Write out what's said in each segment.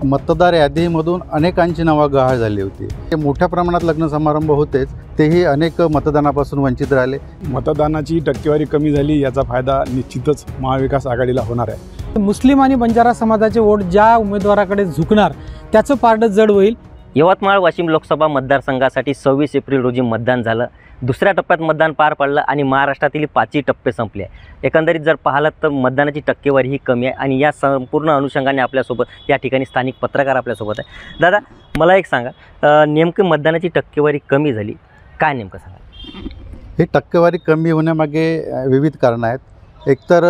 मतदार यादीमधून अनेकांची नावं गहाळ झाली होती। ते मोठ्या प्रमाणात लग्न समारंभ होतेच, तेही अनेक मतदानापासून वंचित राहिले। मतदानाची टक्केवारी कमी झाली, याचा फायदा निश्चितच महाविकास आघाडीला होणार आहे। मुस्लिम आणि बंजारा समाजाचे वोट ज्या उमेदवाराकडे झुकणार त्याचं पारडं जड होईल। यवतमाळ वाशिम लोकसभा मतदारसंघासाठी 26 एप्रिल रोजी मतदान झालं। दुसऱ्या टप्प्यात मतदान पार पडलं आणि महाराष्ट्रातील 5ही टप्पे संपले। एकंदरीत जर पाहिलं तर मतदानाची टक्केवारी ही कमी आहे आणि या संपूर्ण अनुषंगाने आपल्यासोबत या ठिकाणी स्थानिक पत्रकार आपल्यासोबत आहे। दादा, मला एक सांगा, नेमकी मतदानाची टक्केवारी कमी झाली, काय नेमकं सांगा? ही टक्केवारी कमी होण्यामागे विविध कारणं आहेत। एकतर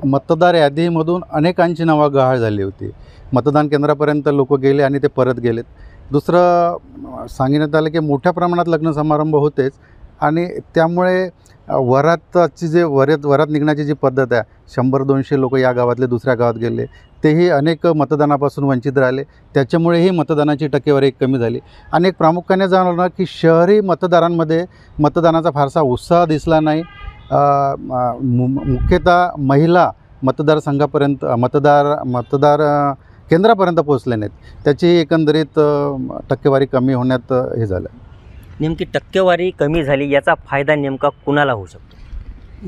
मतदार यादीमधून अनेकांची नावं गहाळ झाली होती। मतदान केंद्रापर्यंत लोक गेले आणि ते परत गेलेत। दुसरं सांगण्यात आलं की मोठ्या प्रमाणात लग्न समारंभ होतेच आणि त्यामुळे वरात निघण्याची जी पद्धत आहे, 100-200 लोक या गावातले दुसऱ्या गावात गेले, तेही अनेक मतदानापासून वंचित राहिले। त्याच्यामुळेही मतदानाची टक्केवारी कमी झाली। आणि एक प्रामुख्याने जाणवलं की शहरी मतदारांमध्ये मतदानाचा फारसा उत्साह दिसला नाही। मुख्यतः महिला मतदारसंघापर्यंत मतदार केंद्रापर्यंत पोहोचले नाहीत। त्याची एकंदरीत टक्केवारी कमी होण्यात हे झालं। नेमकी टक्केवारी कमी झाली, याचा फायदा नेमका कुणाला होऊ शकतो?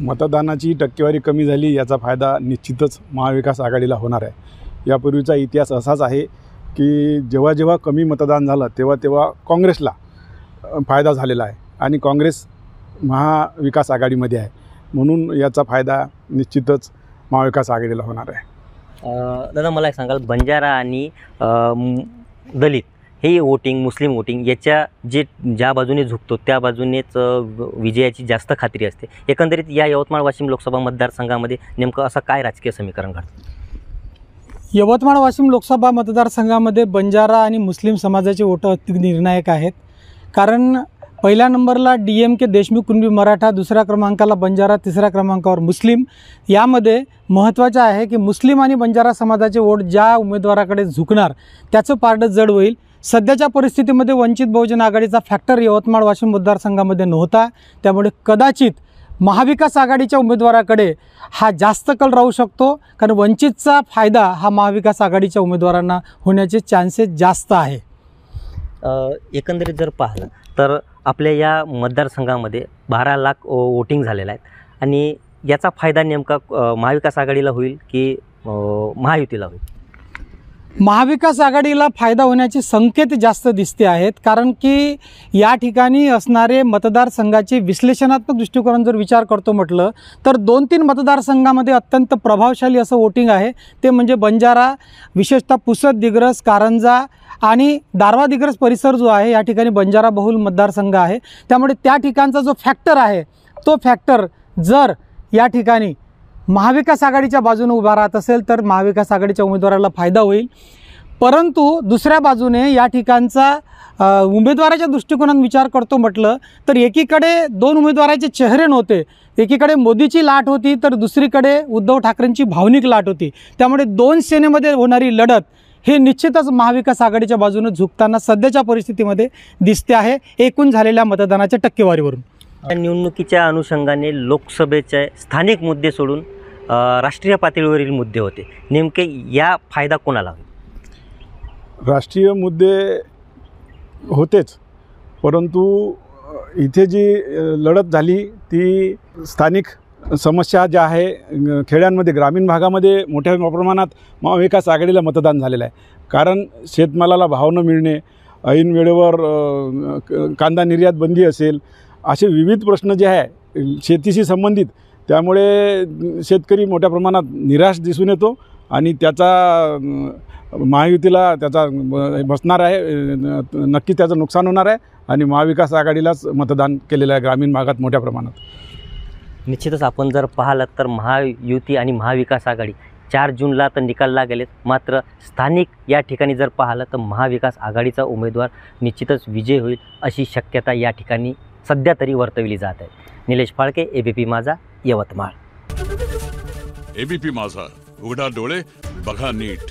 मतदानाची टक्केवारी कमी झाली, याचा फायदा निश्चितच महाविकास आघाडीला होणार आहे। यापूर्वीचा इतिहास असाच आहे की जेव्हा जेव्हा कमी मतदान झालं तेव्हा काँग्रेसला फायदा झालेला आहे आणि काँग्रेस महाविकास आघाडीमध्ये आहे, म्हणून याचा फायदा निश्चितच महाविकास आघाडीला होणार आहे। दादा, मला एक सांगाल, बंजारा आणि दलित हे वोटिंग, मुस्लिम वोटिंग याच्या ज्या बाजूने झुकतो त्या बाजूनेच विजयाची जास्त खात्री असते। एकंदरीत या यवतमाळ वाशिम लोकसभा मतदारसंघामध्ये नेमकं असं काय राजकीय समीकरण घडतं? यवतमाळ वाशिम लोकसभा मतदारसंघामध्ये बंजारा आणि मुस्लिम समाजाचे वोट अति निर्णायक आहेत। कारण पहिल्या नंबरला DMK देशमुख कुणबी मराठा, दुसऱ्या क्रमांकाला बंजारा, तिसऱ्या क्रमांकावर मुस्लिम। यामध्ये महत्त्वाचं आहे की मुस्लिम आणि बंजारा समाजाचे वोट ज्या उमेदवाराकडे झुकणार त्याचं पारडं जड होईल। सध्याच्या परिस्थितीमध्ये वंचित बहुजन आघाडीचा फॅक्टर यवतमाळ वाशिम मतदारसंघामध्ये नव्हता, त्यामुळे कदाचित महाविकास आघाडीच्या उमेदवाराकडे हा जास्त कल राहू शकतो। कारण वंचितचा फायदा हा महाविकास आघाडीच्या उमेदवारांना होण्याचे चान्सेस जास्त आहे। एकंदरीत जर पाहिलं तर आपल्या या मतदारसंघामध्ये 12 लाख वोटिंग झालेलं आहे आणि याचा फायदा नेमका महाविकास आघाडीला होईल की महायुतीला होईल? महाविकास आघाडीला फायदा होण्याचे संकेत जास्त दिसते आहेत। कारण की या ठिकाणी असणारे मतदारसंघाचे विश्लेषणात्मक दृष्टिकोन जर विचार करतो म्हटलं तर 2-3 मतदारसंघामध्ये अत्यंत प्रभावशाली असं वोटिंग आहे। ते म्हणजे बंजारा, विशेषतः पुसद, दिग्रस, कारंजा आणि दारवा दिग्रस परिसर जो आहे या ठिकाणी बंजारा बहुल मतदारसंघ आहे। त्यामुळे त्या ठिकाणचा जो फॅक्टर आहे तो फॅक्टर जर या ठिकाणी महाविकास आघाडीच्या बाजूने उभा राहत असेल तर महाविकास आघाडीच्या उमेदवाराला फायदा होईल। परंतु दुसऱ्या बाजूने या ठिकाणचा उमेदवाराच्या दृष्टिकोनातून विचार करतो म्हटलं तर एकीकडे 2 उमेदवाराचे चेहरे नव्हते। एकीकडे मोदीची लाट होती तर दुसरीकडे उद्धव ठाकरेंची भावनिक लाट होती। त्यामुळे 2 सेनेमध्ये होणारी लढत हे निश्चितच महाविकास आघाडीच्या बाजूने झुकताना सध्याच्या परिस्थितीमध्ये दिसते आहे एकूण झालेल्या मतदानाच्या टक्केवारीवरून। निवडणुकीच्या अनुषंगाने लोकसभेचे स्थानिक मुद्दे सोडून राष्ट्रीय पातळीवरील मुद्दे होते, नेमके या फायदा कोणाला होईल? राष्ट्रीय मुद्दे होतेच, परंतु इथे जी लढत झाली ती स्थानिक समस्या ज्या आहे, खेड्यांमध्ये ग्रामीण भागामध्ये मोठ्या प्रमाणात महाविकास आघाडीला मतदान झालेलं आहे। कारण शेतमालाला भाव न मिळणे, ऐन वेळेवर कांदा निर्यात बंदी असेल, असे विविध प्रश्न जे आहे शेतीशी संबंधित, त्यामुळे शेतकरी मोठ्या प्रमाणात निराश दिसून येतो आणि त्याचा महायुतीला त्याचा बसणार आहे, नक्की त्याचं नुकसान होणार आहे आणि महाविकास आघाडीलाच मतदान केलेलं आहे ग्रामीण भागात मोठ्या प्रमाणात। निश्चितच आपण जर पाहिलं तर महायुती आणि महाविकास आघाडी 4 जूनला तर निकाल लागलेत, मात्र स्थानिक या ठिकाणी जर पाहिलं तर महाविकास आघाडीचा उमेदवार निश्चितच विजय होईल अशी शक्यता या ठिकाणी सध्या तरी वर्तवली जात आहे। निलेश फाळके, ABP माझा, यवतमाळ। ABP माझा, उघडा डोळे बघा नीट।